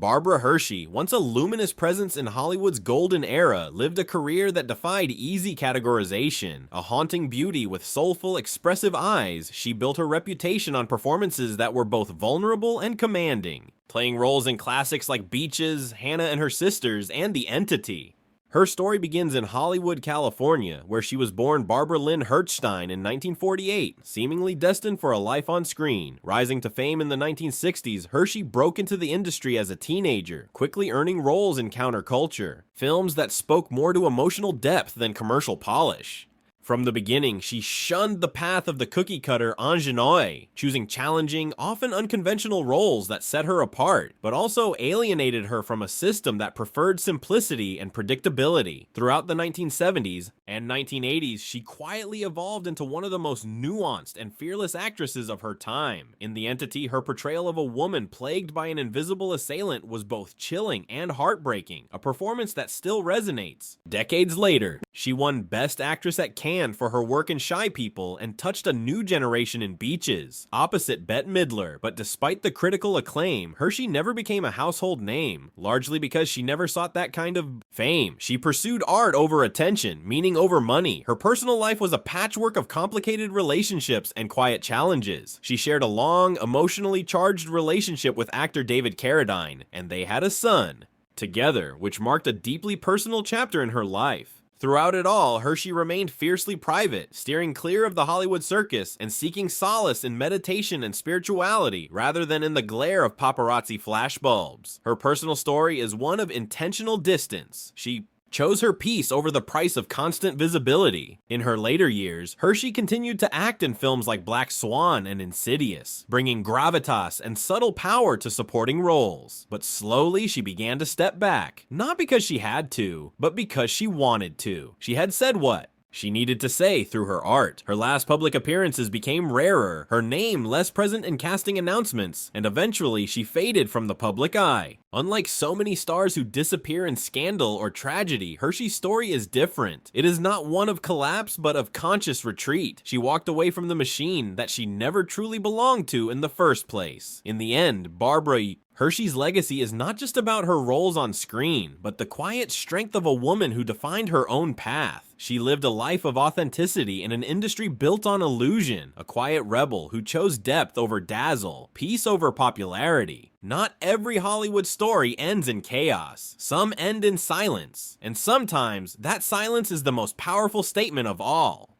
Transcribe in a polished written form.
Barbara Hershey, once a luminous presence in Hollywood's golden era, lived a career that defied easy categorization. A haunting beauty with soulful, expressive eyes, she built her reputation on performances that were both vulnerable and commanding, playing roles in classics like Beaches, Hannah and Her Sisters, and The Entity. Her story begins in Hollywood, California, where she was born Barbara Lynn Hertzstein in 1948, seemingly destined for a life on screen. Rising to fame in the 1960s, Hershey broke into the industry as a teenager, quickly earning roles in counterculture, films that spoke more to emotional depth than commercial polish. From the beginning, she shunned the path of the cookie-cutter ingénue, choosing challenging, often unconventional roles that set her apart, but also alienated her from a system that preferred simplicity and predictability. Throughout the 1970s and 1980s, she quietly evolved into one of the most nuanced and fearless actresses of her time. In The Entity, her portrayal of a woman plagued by an invisible assailant was both chilling and heartbreaking, a performance that still resonates. Decades later, she won Best Actress at Cannes for her work in Shy People and touched a new generation in Beaches, opposite Bette Midler. But despite the critical acclaim, Hershey never became a household name, largely because she never sought that kind of fame. She pursued art over attention, meaning over money. Her personal life was a patchwork of complicated relationships and quiet challenges. She shared a long, emotionally charged relationship with actor David Carradine, and they had a son together, which marked a deeply personal chapter in her life. Throughout it all, Hershey remained fiercely private, steering clear of the Hollywood circus and seeking solace in meditation and spirituality rather than in the glare of paparazzi flashbulbs. Her personal story is one of intentional distance. She chose her peace over the price of constant visibility. In her later years, Hershey continued to act in films like Black Swan and Insidious, bringing gravitas and subtle power to supporting roles. But slowly she began to step back, not because she had to, but because she wanted to. She had said what she needed to say through her art. Her last public appearances became rarer, her name less present in casting announcements, and eventually she faded from the public eye. Unlike so many stars who disappear in scandal or tragedy, Hershey's story is different. It is not one of collapse, but of conscious retreat. She walked away from the machine that she never truly belonged to in the first place. In the end, Barbara Hershey's legacy is not just about her roles on screen, but the quiet strength of a woman who defined her own path. She lived a life of authenticity in an industry built on illusion, a quiet rebel who chose depth over dazzle, peace over popularity. Not every Hollywood story ends in chaos. Some end in silence, and sometimes that silence is the most powerful statement of all.